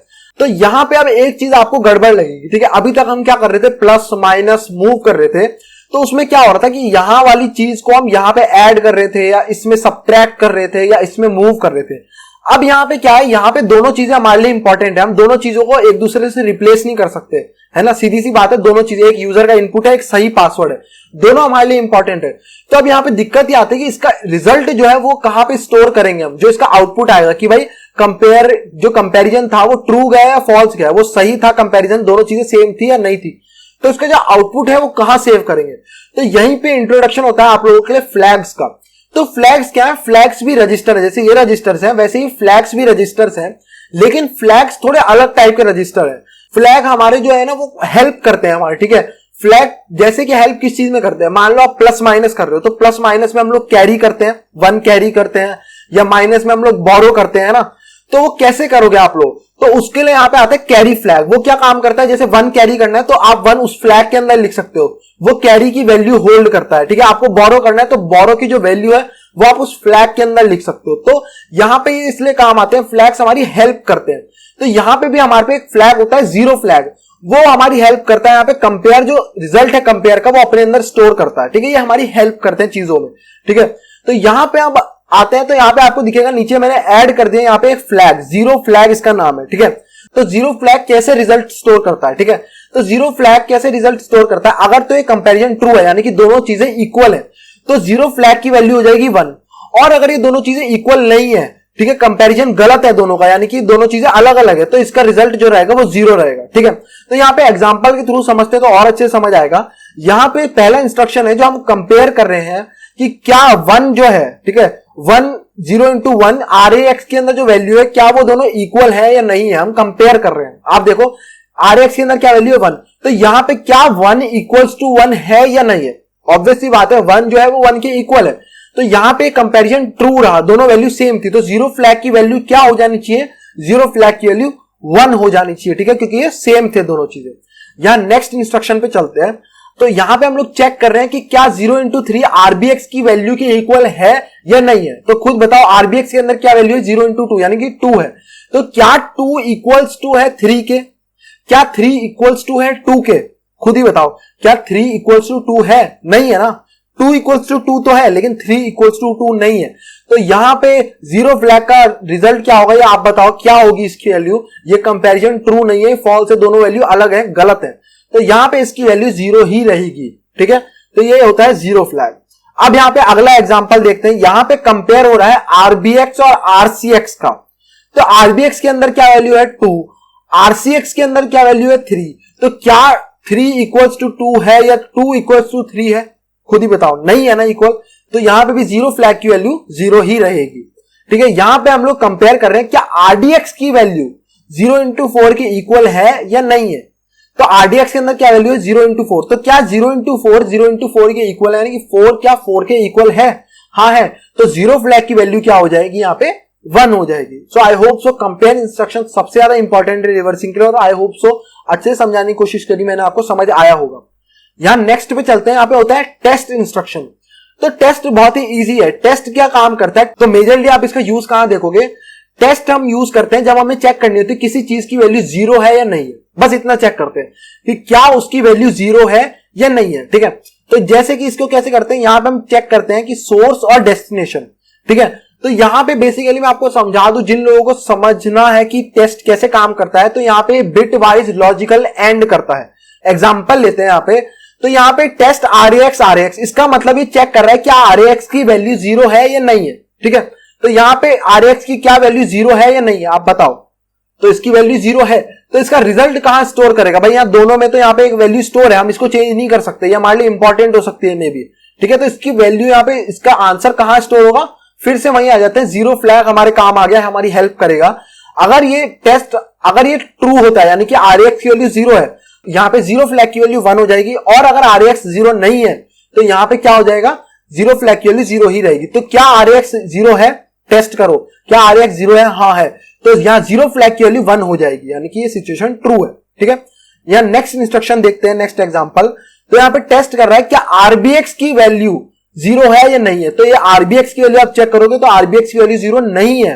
तो यहां पे अब एक चीज आपको गड़बड़ लगेगी, ठीक है। अभी तक हम क्या कर रहे थे, प्लस माइनस मूव कर रहे थे, तो उसमें क्या हो रहा था कि यहां वाली चीज को हम यहां पे ऐड कर रहे थे, या इसमें सब्ट्रैक्ट कर रहे थे, या इसमें मूव कर रहे थे। अब यहां पे क्या है, यहां पे दोनों चीजें हमारे लिए इंपॉर्टेंट है। हम दोनों चीजों को एक दूसरे से रिप्लेस नहीं कर सकते, है ना। सीधी सी बात है, दोनों चीजें, एक यूजर का इनपुट है, एक सही पासवर्ड है, दोनों हमारे लिए इंपॉर्टेंट है। तो अब यहां पे दिक्कत ये आती है कि इसका रिजल्ट जो है वो कहां पे स्टोर करेंगे हम, जो इसका आउटपुट आएगा कि भाई कंपेयर, जो कंपैरिजन था वो ट्रू गया या फॉल्स गया, वो सही था कंपैरिजन, दोनों चीजें सेम थी या नहीं थी, तो इसका जो आउटपुट है वो कहां सेव करेंगे। तो यहीं पे इंट्रोडक्शन होता है आप लोगों के लिए फ्लैग्स का। तो फ्लैग्स क्या है, फ्लैग्स भी रजिस्टर है, जैसे ये रजिस्टर्स हैं वैसे ही फ्लैग्स भी रजिस्टर्स हैं, लेकिन फ्लैग्स थोड़े अलग टाइप के रजिस्टर है। फ्लैग हमारे जो है ना वो हेल्प करते हैं हमारे, ठीक है। फ्लैग जैसे कि हेल्प किस चीज में करते हैं, मान लो आप प्लस माइनस कर रहे हो, तो प्लस माइनस में हम लोग कैरी करते हैं, 1 कैरी करते हैं, या माइनस में हम लोग बोरो करते हैं ना। तो वो कैसे करोगे आप लोग, तो उसके लिए यहां पे आता है कैरी फ्लैग। वो क्या काम करता है, जैसे 1 कैरी करना है तो आप 1 उस फ्लैग के अंदर लिख सकते हो, वो कैरी की वैल्यू होल्ड करता है, ठीक है। आपको बोरो करना है तो बोरो की जो वैल्यू है वो आप उस फ्लैग के अंदर लिख सकते हो। तो यहां पे इसलिए काम आते हैं, फ्लैग्स हमारी हेल्प करते हैं। तो यहां पे भी हमारे पे एक फ्लैग होता है, जीरो फ्लैग, वो हमारी हेल्प करता है। यहां पे कंपेयर, जो रिजल्ट है कंपेयर का, वो अपने अंदर स्टोर करता है, ठीक है। ये हमारी हेल्प करते हैं चीजों में, ठीक है। तो यहां पे अब आते हैं, तो यहां पे आपको दिखेगा नीचे मैंने ऐड कर दिया, यहां पे एक फ्लैग, जीरो फ्लैग इसका नाम है, ठीक है। तो जीरो फ्लैग कैसे रिजल्ट स्टोर करता है, ठीक है। तो जीरो फ्लैग कैसे रिजल्ट स्टोर करता है, अगर तो ये कंपैरिजन ट्रू है, यानी कि दोनों चीजें इक्वल है, तो जीरो फ्लैग की वैल्यू हो जाएगी 1। और अगर ये दोनों चीजें इक्वल नहीं है, ठीक है, कंपैरिजन गलत है दोनों का, यानी कि दोनों चीजें अलग अलग है, तो इसका रिजल्ट जो रहेगा वो 0 रहेगा, ठीक है। तो यहाँ पे एग्जांपल के थ्रू समझते हैं तो और अच्छे से समझ आएगा। यहाँ पे पहला इंस्ट्रक्शन है जो हम कंपेयर कर रहे हैं कि क्या 1 जो है, ठीक है, 1 0 इंटू 1 RAX के अंदर जो वैल्यू है, क्या वो दोनों इक्वल है या नहीं है, हम कंपेयर कर रहे हैं। आप देखो RAX के अंदर क्या वैल्यू है 1, तो यहाँ पे क्या 1 इक्वल्स टू 1 है या नहीं है। ऑब्वियसली बात है, 1 जो है वो 1 के इक्वल है, तो यहां पे कंपैरिजन ट्रू रहा, दोनों वैल्यू सेम थी, तो जीरो फ्लैग की वैल्यू क्या हो जानी चाहिए, जीरो फ्लैग की वैल्यू 1 हो जानी चाहिए, ठीक है, क्योंकि ये सेम थे दोनों चीजें। यहां नेक्स्ट इंस्ट्रक्शन पे चलते हैं। तो यहां पे हम लोग चेक कर रहे हैं कि क्या 0 इंटू 3 RBX की वैल्यू के इक्वल है या नहीं है। तो खुद बताओ RBX के अंदर क्या वैल्यू है, 0 इंटू 2 यानी कि 2 है। तो क्या 2 इक्वल्स टू है 3 के, क्या 3 इक्वल्स टू है 2 के, खुद ही बताओ, क्या 3 इक्वल्स टू 2 है, नहीं है ना। 2 इक्वल्स टू 2 तो है, लेकिन 3 इक्वल्स टू 2 नहीं है। तो यहां पे जीरो फ्लैग का रिजल्ट क्या होगा, ये आप बताओ क्या होगी इसकी वैल्यू। ये कंपैरिजन ट्रू नहीं है, फॉल्स है, दोनों वैल्यू अलग है, गलत है, तो यहां पे इसकी वैल्यू 0 ही रहेगी, ठीक है। तो ये होता है जीरो फ्लैग। अब यहां पे अगला एग्जांपल देखते हैं। यहां पे कंपेयर हो रहा है RBX और RCX का। तो RBX के अंदर क्या वैल्यू है 2, RCX के अंदर क्या वैल्यू है 3, तो क्या 3 इक्वल्स टू 2 है या 2 इक्वल्स टू 3 है? खुद ही बताओ, नहीं है ना इक्वल, तो यहां पे भी जीरो फ्लैग की वैल्यू जीरो ही रहेगी। ठीक है, यहां पे हम लोग कंपेयर कर रहे हैं क्या RDX की वैल्यू 0 इंटू 4 के इक्वल है या नहीं है। तो RDX के अंदर क्या वैल्यू है 0 इंटू 4, तो क्या 0 इंटू 4 0 इंटू 4 के इक्वल है, यानी कि 4 क्या 4 के इक्वल है? हाँ है, तो जीरो फ्लैग की वैल्यू क्या हो जाएगी यहाँ पे 1 हो जाएगी। So I hope so compare instruction सबसे ज्यादा इंपॉर्टेंट है रिवर्सिंग के लिए, और आई होप सो अच्छे से समझाने की कोशिश करी मैंने, आपको समझ आया होगा। यहां नेक्स्ट पे चलते हैं, यहाँ पे होता है टेस्ट इंस्ट्रक्शन। तो टेस्ट बहुत ही इजी है। टेस्ट क्या काम करता है, तो मेजरली आप इसका यूज कहां देखोगे, टेस्ट हम यूज करते हैं जब हमें चेक करनी होती है किसी चीज की वैल्यू जीरो है या नहीं है, बस इतना चेक करते हैं कि क्या उसकी वैल्यू जीरो है या नहीं है। ठीक है, तो जैसे कि इसको कैसे करते हैं, यहां पे हम चेक करते हैं कि सोर्स और डेस्टिनेशन। ठीक है, तो यहां पे बेसिकली मैं आपको समझा दूं, जिन लोगों को समझना है कि टेस्ट कैसे काम करता है, तो यहां पे बिट वाइज लॉजिकल एंड करता है। एग्जांपल लेते हैं यहां पे, तो यहां पे टेस्ट RAX, इसका मतलब ये चेक कर रहा है क्या RAX की वैल्यू जीरो है या नहीं है। ठीक है, तो यहां पे RAX की क्या वैल्यू जीरो है या नहीं है, आप बताओ। तो इसकी वैल्यू जीरो है, तो इसका रिजल्ट कहां स्टोर करेगा भाई, यहां दोनों में तो यहां पे एक वैल्यू स्टोर है, हम इसको चेंज नहीं कर सकते, ये हमारे लिए इंपॉर्टेंट हो सकती है मे बी। ठीक है, तो इसकी वैल्यू यहां पे, इसका आंसर कहां स्टोर होगा, फिर से वहीं आ जाते हैं, जीरो फ्लैग हमारे काम आ गया, हमारी हेल्प करेगा। अगर ये टेस्ट अगर ये ट्रू होता है, यानी कि RAX की वैल्यू जीरो है, यहां पे जीरो फ्लैग की वैल्यू 1 हो जाएगी, और अगर RAX जीरो नहीं है तो यहां पे क्या हो जाएगा, जीरो फ्लैग की वैल्यू जीरो ही रहेगी। तो क्या RAX जीरो है, टेस्ट करो, क्या RAX जीरो है, हाँ है, तो यहां जीरो फ्लैग की वैल्यू 1 हो जाएगी, यानी कि ये सिचुएशन ट्रू है। ठीक है, यहां नेक्स्ट इंस्ट्रक्शन देखते हैं, नेक्स्ट एग्जांपल। तो यहां पे टेस्ट कर रहा है क्या RBX की वैल्यू जीरो है या नहीं है, तो ये RBX की वैल्यू आप चेक करोगे तो RBX की वैल्यू जीरो नहीं है।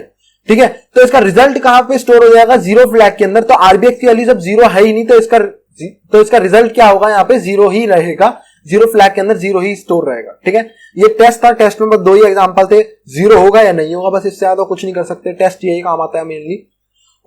ठीक है, तो इसका रिजल्ट कहां पे स्टोर हो जाएगा, जीरो फ्लैग के अंदर। तो RBX की वैल्यू जब जीरो है ही नहीं, तो इसका रिजल्ट क्या होगा, यहां पे जीरो ही रहेगा, जीरो फ्लैग के अंदर जीरो ही स्टोर रहेगा। ठीक है, ये टेस्ट था, टेस्ट में बस 2 ही एग्जांपल थे, जीरो होगा या नहीं होगा, बस इससे ज्यादा कुछ नहीं कर सकते, टेस्ट यही काम आता है मेनली।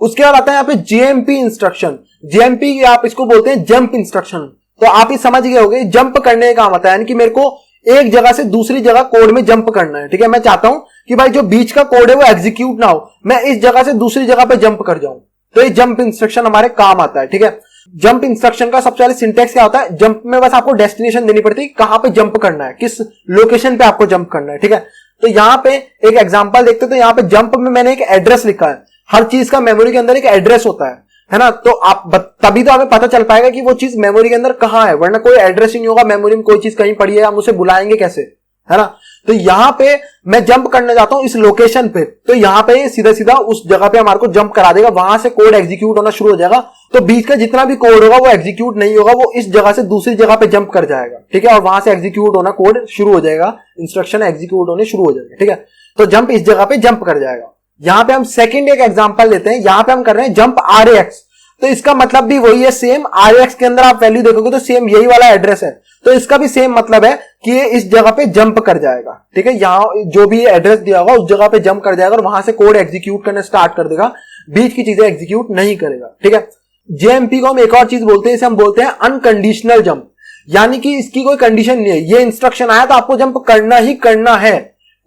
उसके बाद आता है यहाँ पे JMP इंस्ट्रक्शन। JMP आप इसको बोलते हैं जंप इंस्ट्रक्शन। तो आप ये समझ गए होंगे, जंप करने का काम आता है, यानी कि मेरे को एक जगह से दूसरी जगह कोड में जंप करना है। ठीक है, मैं चाहता हूं कि भाई जो बीच का कोड है वो एग्जीक्यूट ना हो, मैं इस जगह से दूसरी जगह पे जंप कर जाऊं, तो ये जंप इंस्ट्रक्शन हमारे काम आता है। ठीक है, जंप इंस्ट्रक्शन का सबसे पहले सिंटेक्स क्या होता है, जंप में बस आपको डेस्टिनेशन देनी पड़ती है, कहां पे जंप करना है, किस लोकेशन पे आपको जंप करना है। ठीक है, तो यहां पे एक एग्जांपल देखते हैं, तो यहां पे जंप में मैंने एक एड्रेस लिखा है, हर चीज का मेमोरी के अंदर एक एड्रेस होता है ना, तो आप तभी तो हमें पता चल पाएगा कि वो चीज मेमोरी के अंदर कहां है, वरना कोई एड्रेस ही नहीं होगा, मेमोरी में कोई चीज कहीं पड़ी है, हम उसे बुलाएंगे कैसे, है ना। तो यहां पे मैं जंप करने जाता हूं इस लोकेशन पे, तो यहां पे सीधा सीधा उस जगह पे हमारे को जंप करा देगा, वहां से कोड एग्जीक्यूट होना शुरू हो जाएगा। तो बीच का जितना भी कोड होगा वो एग्जीक्यूट नहीं होगा, वो इस जगह से दूसरी जगह पे जंप कर जाएगा। ठीक है, और वहां से एग्जीक्यूट होना कोड शुरू हो जाएगा, इंस्ट्रक्शन एग्जीक्यूट होने शुरू हो जाएगा। ठीक है, तो जंप इस जगह पे जंप कर जाएगा। यहां पे हम सेकंड एक एग्जांपल लेते हैं, यहां पे हम कर रहे हैं जंप RAX। तो इसका मतलब भी वही है, सेम RAX के अंदर आप वैल्यू देखोगे तो सेम यही वाला एड्रेस है, तो इसका भी सेम मतलब है कि ये इस जगह पे जंप कर जाएगा। ठीक है, यहां जो भी एड्रेस दिया होगा उस जगह पे जंप कर जाएगा और वहां से कोड एग्जीक्यूट करना स्टार्ट कर देगा, बीच की चीजें एग्जीक्यूट नहीं करेगा। ठीक है, JMP को हम एक और चीज बोलते हैं, इसे हम बोलते हैं अनकंडीशनल जंप, यानी कि इसकी कोई कंडीशन नहीं है, ये इंस्ट्रक्शन आया तो आपको जंप करना ही करना है,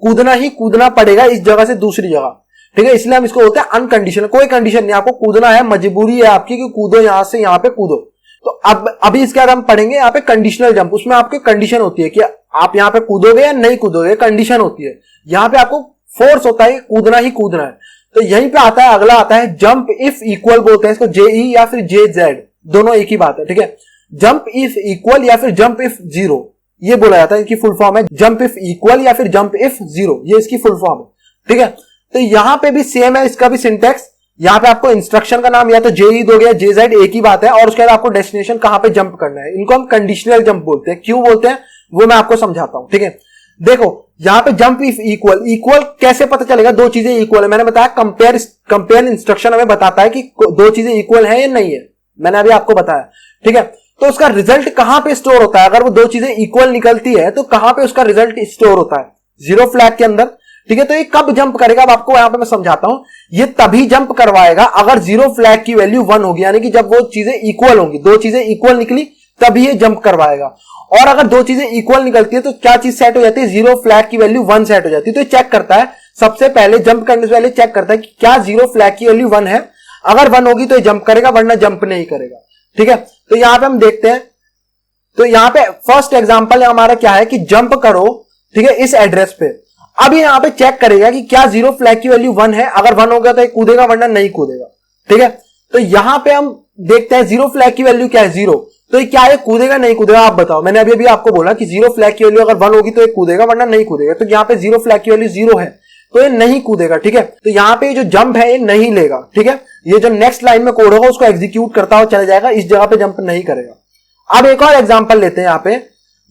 कूदना ही कूदना पड़ेगा इस जगह से दूसरी जगह। ठीक है, इसलिए हम इसको बोलते हैं अनकंडीशनल, कोई कंडीशन नहीं, आपको कूदना है, मजबूरी है आपकी कि कूदो यहां से यहां पे कूदो। तो अब अभी इसके बाद हम पढ़ेंगे यहाँ पे कंडीशनल जंप, उसमें आपकी कंडीशन होती है कि आप यहाँ पे कूदोगे या नहीं कूदोगे, कंडीशन होती है। यहाँ पे आपको फोर्स होता है, कूदना ही कूदना है। तो यहीं पे आता है, अगला आता है जंप इफ इक्वल, बोलते हैं इसको JE या फिर JZ, दोनों एक ही बात है। ठीक है, जंप इफ इक्वल या फिर जंप इफ जीरो, ये बोला जाता है, इसकी फुल फॉर्म है जंप इफ इक्वल या फिर जंप इफ जीरो, ये इसकी फुल फॉर्म है। ठीक है, तो यहां पे भी सेम है, इसका भी सिंटेक्स, यहां पे आपको इंस्ट्रक्शन का नाम या तो JE दोगे या JZ, एक ही बात है, और उसके बाद आपको डेस्टिनेशन कहां पे जंप करना है। इनको हम कंडीशनल जंप बोलते हैं। क्यों बोलते हैं वो मैं आपको समझाता हूं। ठीक है, देखो यहां पे जंप इफ इक्वल, इक्वल कैसे पता चलेगा दो चीजें इक्वल है, मैंने बताया कंपेयर इंस्ट्रक्शन हमें बताता है कि दो चीजें इक्वल है या नहीं है, मैंने अभी आपको बताया। ठीक है, तो उसका रिजल्ट कहां पे स्टोर होता है, अगर वो दो चीजें इक्वल निकलती है तो कहां पे उसका रिजल्ट स्टोर होता है, जीरो फ्लैग के अंदर। ठीक है, तो ये कब जंप करेगा, अब आपको यहां पे मैं समझाता हूं, ये तभी जंप करवाएगा अगर जीरो फ्लैग की वैल्यू 1 होगी, यानी कि जब वो चीजें इक्वल होंगी, दो चीजें इक्वल निकली तभी ये जंप करवाएगा। और अगर दो चीजें इक्वल निकलती है तो क्या चीज सेट हो जाती है, जीरो फ्लैग की वैल्यू 1 सेट हो जाती है। तो ये चेक करता है, सबसे पहले जंप करने से पहले चेक करता है कि क्या जीरो फ्लैग की वैल्यू 1 है। अगर 1 होगी तो ये जंप करेगा, वरना जंप नहीं करेगा। ठीक है, तो यहां पे हम देखते हैं, तो यहां पे फर्स्ट एग्जांपल हमारा क्या है कि जंप करो, ठीक है, इस एड्रेस पे। अब ये यहां पे चेक करेगा कि क्या जीरो फ्लैग की वैल्यू 1 है, अगर 1 होगा तो ये कूदेगा, वरना नहीं कूदेगा। ठीक है, तो यहां पे हम देखते हैं जीरो फ्लैग की वैल्यू क्या है, 0। तो ये क्या है, कूदेगा नहीं कूदेगा, आप बताओ। मैंने अभी आपको बोला कि जीरो फ्लैग की वैल्यू अगर 1 होगी तो ये कूदेगा, वरना नहीं कूदेगा। तो यहाँ पे जीरो फ्लैग की वैल्यू 0 है, तो ये नहीं कूदेगा। ठीक है, तो यहाँ पे जो जंप है ये नहीं लेगा। ठीक है, ये जो नेक्स्ट लाइन में कोड होगा उसको एग्जीक्यूट करता हुआ चला जाएगा, इस जगह पे जंप नहीं करेगा। अब एक और एग्जांपल लेते हैं।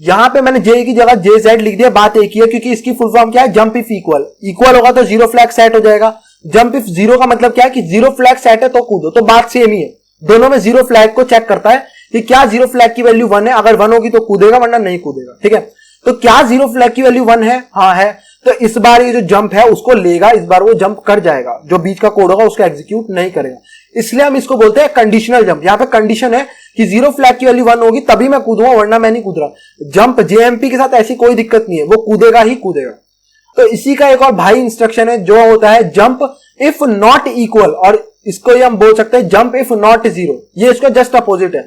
यहाँ पे मैंने जे की जगह JZ लिख दिया। बात एक ही है, क्योंकि इसकी फुल फॉर्म क्या है, जंप इफ इक्वल होगा तो जीरो फ्लैग सेट हो जाएगा। जंप इफ 0 का मतलब क्या है कि जीरो फ्लैग सेट है तो कूदो। तो बात सेम ही है, दोनों में जीरो फ्लैग को चेक करता है कि क्या जीरो फ्लैग की वैल्यू 1 है, अगर 1 होगी तो कूदेगा, वरना नहीं कूदेगा। ठीक है, तो क्या जीरो फ्लैग की वैल्यू 1 है, हाँ है, तो इस बार ये जो जंप है उसको लेगा, इस बार वो जंप कर जाएगा। जो बीच का कोड होगा उसको एग्जीक्यूट नहीं करेगा, इसलिए हम इसको बोलते हैं कंडीशनल जंप। यहां पे कंडीशन है कि जीरो फ्लैग की वैल्यू 1 होगी तभी मैं कूदूंगा, वरना मैं नहीं कूद रहा। जंप JMP के साथ ऐसी कोई दिक्कत नहीं है, वो कूदेगा ही कूदेगा। तो इसी का एक और भाई इंस्ट्रक्शन है जो होता है जंप इफ नॉट इक्वल, और इसको ही हम बोल सकते हैं जंप इफ नॉट 0। ये इसका जस्ट अपोजिट है।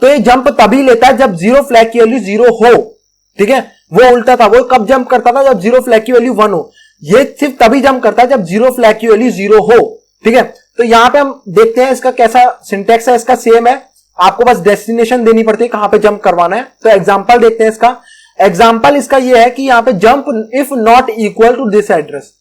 तो ये जंप तभी लेता है जब जीरो फ्लैग की वैल्यू 0 हो। ठीक है, वो उल्टा था, वो कब जंप करता था, जब जीरो फ्लैग की वैल्यू 1 हो। ये सिर्फ तभी जंप करता है जब जीरो फ्लैग की वैल्यू 0 हो। ठीक है, तो यहां पे हम देखते हैं इसका कैसा सिंटेक्स है। इसका सेम है, आपको बस डेस्टिनेशन देनी पड़ती है कहां पे जंप करवाना है। तो एग्जांपल देखते हैं इसका। एग्जांपल इसका ये है कि यहां पे jump if not equal to this address.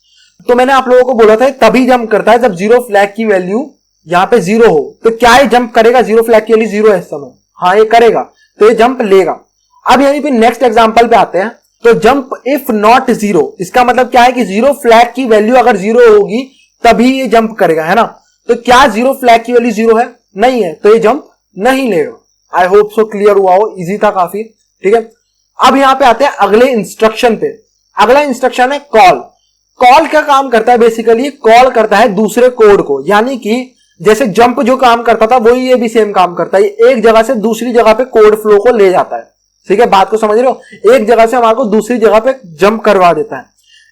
तो मैंने आप लोगों को बोला था तभी जंप करता है जब जीरो फ्लैग की वैल्यू यहां पे 0 हो। तो क्या ये जंप करेगा, जीरो फ्लैग की वैल्यू 0 है इस समय, हाँ ये करेगा, तो ये जंप लेगा। अब यहीं पे नेक्स्ट एग्जांपल पे आते हैं। तो जंप इफ नॉट 0, इसका मतलब क्या है कि जीरो फ्लैग की वैल्यू अगर 0 होगी तभी ये जंप करेगा, है ना। तो क्या जीरो फ्लैग की वैल्यू 0 है, नहीं है, तो ये जंप नहीं लेगा। आई होप सो क्लियर हुआ हो, इजी था काफी। ठीक है, अब यहां पे आते हैं अगले इंस्ट्रक्शन पे। अगला इंस्ट्रक्शन है कॉल। कॉल क्या काम करता है, बेसिकली कॉल करता है दूसरे कोड को, यानी कि जैसे जंप जो काम करता था वही ये भी सेम काम करता है। एक जगह से दूसरी जगह पे कोड फ्लो को ले जाता है। ठीक है, बात को समझ रहे हो, एक जगह से हमारे को दूसरी जगह पे जंप करवा देता है।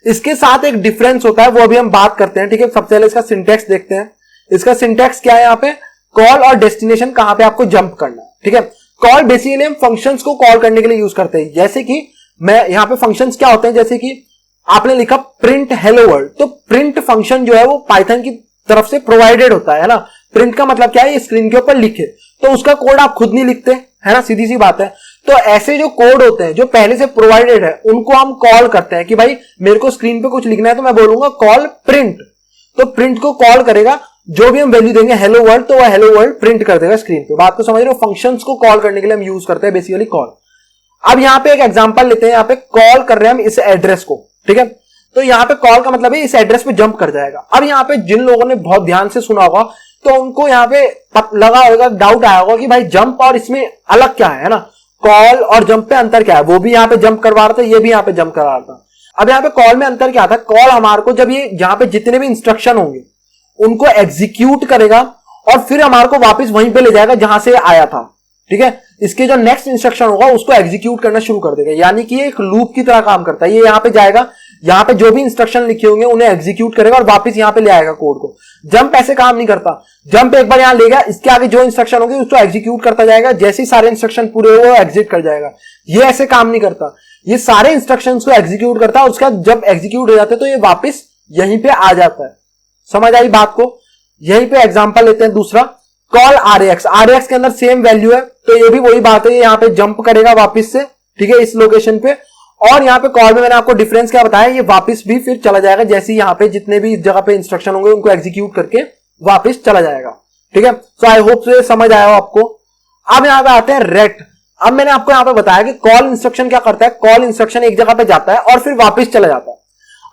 इसके साथ एक डिफरेंस होता है, वो अभी हम बात करते हैं। ठीक है, सबसे पहले इसका सिंटेक्स देखते हैं। इसका सिंटेक्स क्या है, यहाँ पे कॉल और डेस्टिनेशन कहां पे आपको जंप करना है। ठीक है, कॉल बेसिकली हम फंक्शंस को कॉल करने के लिए यूज करते हैं। जैसे कि मैं यहाँ पे फंक्शंस क्या होते हैं, जैसे कि आपने लिखा प्रिंट हेलो वर्ल्ड, तो प्रिंट फंक्शन जो है वो पाइथन की तरफ से प्रोवाइडेड होता है ना। प्रिंट का मतलब क्या है, ये स्क्रीन के ऊपर लिखे, तो उसका कोड आप खुद नहीं लिखते, है ना, सीधी सी बात है। तो ऐसे जो कोड होते हैं जो पहले से प्रोवाइडेड है उनको हम कॉल करते हैं कि भाई मेरे को स्क्रीन पे कुछ लिखना है, तो मैं बोलूंगा कॉल प्रिंट। तो प्रिंट को कॉल करेगा, जो भी हम वैल्यू देंगे हेलो वर्ल्ड, तो वह हेलो वर्ल्ड प्रिंट कर देगा स्क्रीन पे। बात को समझ रहे हो, फंक्शंस को कॉल करने के लिए हम यूज करते हैं बेसिकली कॉल। अब यहाँ पे एक एग्जांपल लेते हैं। यहाँ पे कॉल कर रहे हैं हम इस एड्रेस को। ठीक है, तो यहाँ पे कॉल का मतलब है इस एड्रेस पे जंप कर जाएगा। अब यहाँ पे जिन लोगों ने बहुत ध्यान से सुना होगा तो उनको यहाँ पे लगा होगा, डाउट आया होगा कि भाई जंप और इसमें अलग क्या है ना, कॉल और जंप पे अंतर क्या है। वो भी यहाँ पे जंप करवा रहा था, ये भी यहाँ पे जंप करवा रहा था। अब यहाँ पे कॉल में अंतर क्या था, कॉल हमारे को जब ये यहाँ पे जितने भी इंस्ट्रक्शन होंगे उनको एग्जीक्यूट करेगा और फिर हमारे को वापस वहीं पे ले जाएगा जहां से आया था। ठीक है, इसके जो नेक्स्ट इंस्ट्रक्शन होगा उसको एग्जीक्यूट करना शुरू कर देगा, यानी कि ये एक लूप की तरह काम करता है। ये यहाँ पे जाएगा, यहाँ पे जो भी इंस्ट्रक्शन लिखे होंगे उन्हें एग्जीक्यूट करेगा और वापस यहाँ पे ले आएगा कोड को। जंप ऐसे काम नहीं करता। जंप एक बार यहाँ ले गया, इसके आगे जो इंस्ट्रक्शन होंगे उसको एग्जीक्यूट करता जाएगा, जैसे ही सारे इंस्ट्रक्शन पूरे हो एग्जिट कर जाएगा। ये ऐसे काम नहीं करता, ये सारे इंस्ट्रक्शन को एग्जीक्यूट करता है और उसका जब एग्जीक्यूट हो जाते हैं तो ये वापिस यहीं पे आ जाता है। समझ आई बात को। यहीं पे एग्जांपल लेते हैं दूसरा, कॉल RAX। RAX के अंदर सेम वैल्यू है, तो ये भी वही बात है, यहाँ पे जंप करेगा वापस से। ठीक है, इस लोकेशन पे। और यहाँ पे कॉल में मैंने आपको डिफरेंस क्या बताया, ये वापस भी फिर चला जाएगा, जैसे यहाँ पे जितने भी जगह पे इंस्ट्रक्शन होंगे उनको एग्जीक्यूट करके वापस चला जाएगा। ठीक है, सो आई होप से समझ आया हो आपको। अब यहाँ पे आते हैं रेट। अब मैंने आपको यहाँ पे बताया कि कॉल इंस्ट्रक्शन क्या करता है, कॉल इंस्ट्रक्शन एक जगह पे जाता है और फिर वापस चला जाता है।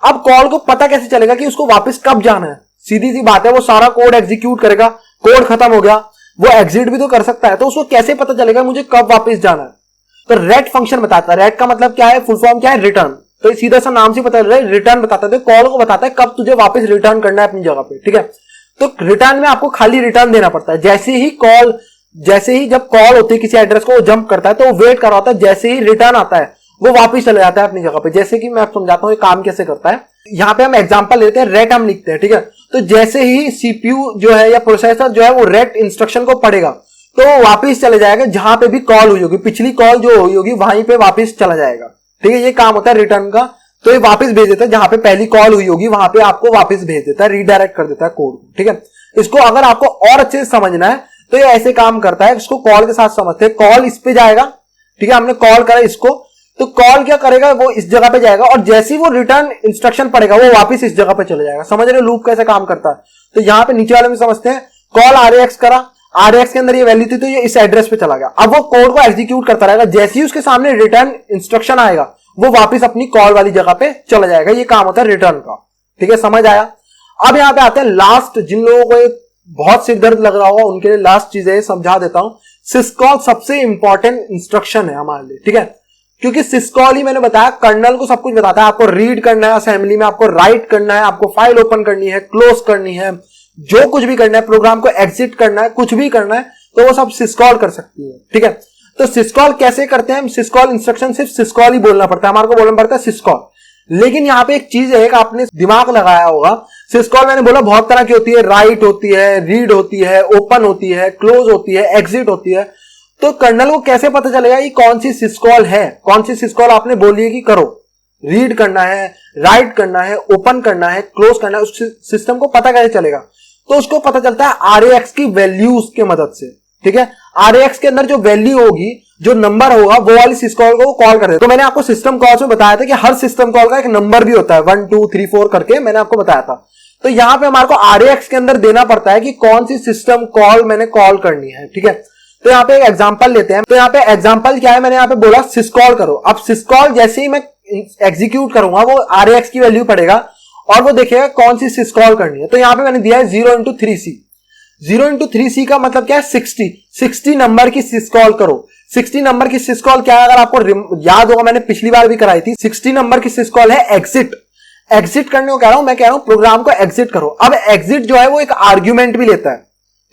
अब कॉल को पता कैसे चलेगा कि उसको वापस कब जाना है, सीधी सी बात है, वो सारा कोड एग्जीक्यूट करेगा, कोड खत्म हो गया, वो एग्जिट भी तो कर सकता है, तो उसको कैसे पता चलेगा मुझे कब वापस जाना है। तो रेट फंक्शन बताता है। रेट का मतलब क्या है, फुल फॉर्म क्या है, रिटर्न। तो सीधा सा नाम से पता चल रहा है, रिटर्न बताता है, कॉल को बताता है कब तुझे वापस रिटर्न करना है अपनी जगह पे। ठीक है, तो रिटर्न में आपको खाली रिटर्न देना पड़ता है। जैसे ही जब कॉल होती है किसी एड्रेस को, वो जंप करता है तो वो वेट कर रहा होता है, जैसे ही रिटर्न आता है वो वापस चले जाता है अपनी जगह पे। जैसे कि मैं समझाता हूं काम कैसे करता है। यहाँ पे हम एग्जांपल लेते हैं, रेट हम लिखते हैं। ठीक है, तो जैसे ही सीपीयू जो है या प्रोसेसर जो है वो रेट इंस्ट्रक्शन को पढ़ेगा तो वो वापिस चले जाएगा जहां पे भी कॉल हुई होगी, पिछली कॉल जो हुई होगी वहीं पे वापिस चला जाएगा। ठीक है, ये काम होता है रिटर्न का। तो ये वापस भेज देता है जहां पे पहली कॉल हुई होगी वहां पे आपको वापस भेज देता है, रीडायरेक्ट कर देता है कोड को। ठीक है, इसको अगर आपको और अच्छे से समझना है तो ये ऐसे काम करता है, इसको कॉल के साथ समझते हैं। कॉल इस पे जाएगा, ठीक है, हमने कॉल करा इसको, तो कॉल क्या करेगा, वो इस जगह पे जाएगा और जैसे ही वो रिटर्न इंस्ट्रक्शन पड़ेगा वो वापस इस जगह पे चले जाएगा। समझ रहे हो लूप कैसे काम करता है? तो यहां पे नीचे वाले में समझते हैं, कॉल RAX करा, RAX के अंदर ये वैल्यू थी तो ये इस एड्रेस पे चला गया। अब वो कोड को एग्जीक्यूट करता रहेगा, जैसे ही उसके सामने रिटर्न इंस्ट्रक्शन आएगा वो वापस अपनी कॉल वाली जगह पे चला जाएगा। ये काम होता है रिटर्न का। ठीक है, समझ आया? अब यहां पे आते हैं लास्ट, जिन लोगों को बहुत सिर दर्द लग रहा होगा उनके लिए लास्ट चीजें समझा देता हूं। सिस्कॉल सबसे इंपॉर्टेंट इंस्ट्रक्शन है हमारे लिए। ठीक है, क्योंकि सिस्कॉल ही मैंने बताया कर्नल को सब कुछ बताता है। आपको रीड करना है असेंबली में, आपको राइट करना है, आपको फाइल ओपन करनी है, क्लोज करनी है, जो कुछ भी करना है, प्रोग्राम को एग्जिट करना है, कुछ भी करना है तो वो सब सिस्कॉल कर सकती है। ठीक है, तो सिस्कॉल कैसे करते हैं? सिस्कॉल इंस्ट्रक्शन सिर्फ सिस्कॉल ही बोलना पड़ता है, हमारे को बोलना पड़ता है सिस्कॉल। लेकिन यहाँ पे एक चीज है, आपने दिमाग लगाया होगा, सिस्कॉल मैंने बोला बहुत तरह की होती है, राइट होती है, रीड होती है, ओपन होती है, क्लोज होती है, एग्जिट होती है। तो कर्नल को कैसे पता चलेगा ये कौन सी सिस्कॉल है? कौन सी सिस्कॉल आपने बोली है कि करो, रीड करना है, राइट करना है, ओपन करना है, क्लोज करना है, उस सिस्टम को पता कैसे चलेगा? तो उसको पता चलता है RAX की वैल्यूज की मदद से। ठीक है, RAX के अंदर जो वैल्यू होगी, जो नंबर होगा, वो वाली सिस्कॉल को कॉल कर देते। तो मैंने आपको सिस्टम कॉल्स में बताया था कि हर सिस्टम कॉल का एक नंबर भी होता है, 1 2 3 4 करके मैंने आपको बताया था। तो यहां पे हमारे को RAX के अंदर देना पड़ता है कि कौन सी सिस्टम कॉल मैंने कॉल करनी है। ठीक है, तो यहाँ पे एक एग्जांपल लेते हैं। तो यहाँ पे एग्जांपल क्या है, मैंने यहाँ पे बोला सिस्कॉल करो। अब सिस्कॉल जैसे ही मैं एग्जीक्यूट करूंगा वो RAX की वैल्यू पड़ेगा और वो देखेगा कौन सी सिस्कॉल करनी है। तो यहाँ पे मैंने दिया है 0 into 3C। 0 into 3C का मतलब क्या है? 60 नंबर की सिस्कॉल करो। 60 नंबर की सिस्कॉल क्या है, अगर आपको याद होगा मैंने पिछली बार भी कराई थी। 60 नंबर की सिस्कॉल है एग्जिट। एग्जिट करने को कह रहा हूं, मैं कह रहा हूं प्रोग्राम को एग्जिट करो। अब एग्जिट जो है वो एक आर्ग्यूमेंट भी लेता है।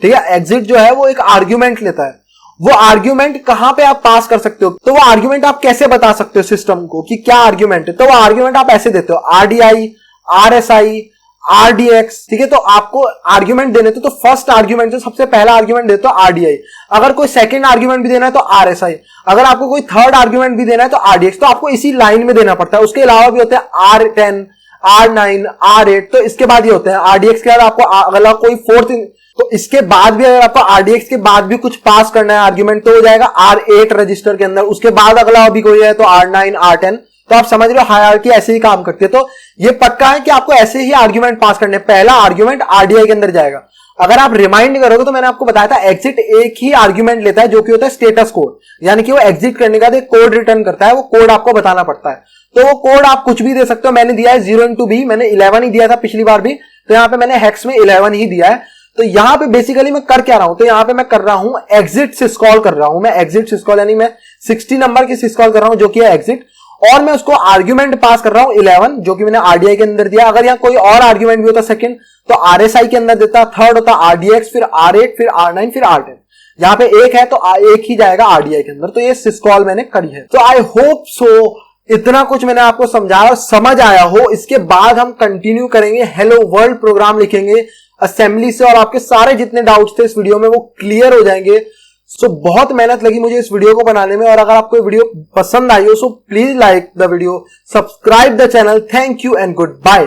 ठीक है, एग्जिट जो है वो एक आर्ग्यूमेंट लेता है। वो आर्ग्यूमेंट कहां पे आप पास कर सकते हो? तो वो आर्ग्यूमेंट आप कैसे बता सकते हो सिस्टम को कि क्या आर्ग्यूमेंट है? तो वो आर्ग्यूमेंट आप ऐसे देते हो, RDI, RSI, RDX। ठीक है, तो आपको आर्ग्यूमेंट देने तो फर्स्ट आर्ग्यूमेंट जो सबसे पहला आर्ग्यूमेंट देते हो RDI, अगर कोई सेकंड आर्ग्यूमेंट भी देना है तो RSI, अगर आपको कोई थर्ड आर्ग्यूमेंट भी देना है तो RDX। तो आपको इसी लाइन में देना पड़ता है। उसके अलावा भी होते हैं R10, R9, R8। तो इसके बाद ये होते हैं RDX के बाद आपको अगला कोई फोर्थ, तो इसके बाद भी अगर आपको RDX के बाद भी कुछ पास करना है आर्ग्यूमेंट तो हो जाएगा R8 रजिस्टर के अंदर। उसके बाद अगला भी कोई है तो R9, R10। तो आप समझ रहे हो हायरार्की ऐसे ही काम करती है। तो ये पक्का है कि आपको ऐसे ही आर्ग्यूमेंट पास करने, पहला आर्ग्यूमेंट RDI के अंदर जाएगा। अगर आप रिमाइंड करोगे तो मैंने आपको बताया था एग्जिट एक ही आर्ग्यूमेंट लेता है जो कि होता है स्टेटस कोड, यानी कि वो एग्जिट करने का एक कोड रिटर्न करता है, वो कोड आपको बताना पड़ता है। तो वो कोड आप कुछ भी दे सकते हो। मैंने दिया है 0 into B, मैंने 11 ही दिया था पिछली बार भी, तो यहाँ पे मैंने हेक्स में 11 ही दिया है। तो यहां पे बेसिकली मैं कर क्या रहा हूं, तो यहां पे मैं कर रहा हूं एग्जिट सिस्कॉल कर रहा हूं। मैं एग्जिट सिस्कॉल यानी मैं 60 नंबर की सिस्कॉल कर रहा हूं जो कि है एग्जिट, और मैं उसको आर्ग्यूमेंट पास कर रहा हूं 11 जो कि मैंने RDI के अंदर दिया। अगर यहां कोई और आर्ग्यूमेंट भी होता सेकंड तो RSI के अंदर देता, थर्ड होता RDX, फिर R8, फिर R9, फिर R10। यहां पे एक है तो एक ही जाएगा RDI के अंदर। तो ये सिस्कॉल मैंने करी है। तो आई होप सो इतना कुछ मैंने आपको समझाया और समझ आया हो। इसके बाद हम कंटिन्यू करेंगे, हेलो वर्ल्ड प्रोग्राम लिखेंगे असेंबली से, और आपके सारे जितने डाउट्स थे इस वीडियो में वो क्लियर हो जाएंगे। सो बहुत मेहनत लगी मुझे इस वीडियो को बनाने में, और अगर आपको वीडियो पसंद आई हो so please like the video, subscribe the channel. Thank you and good bye.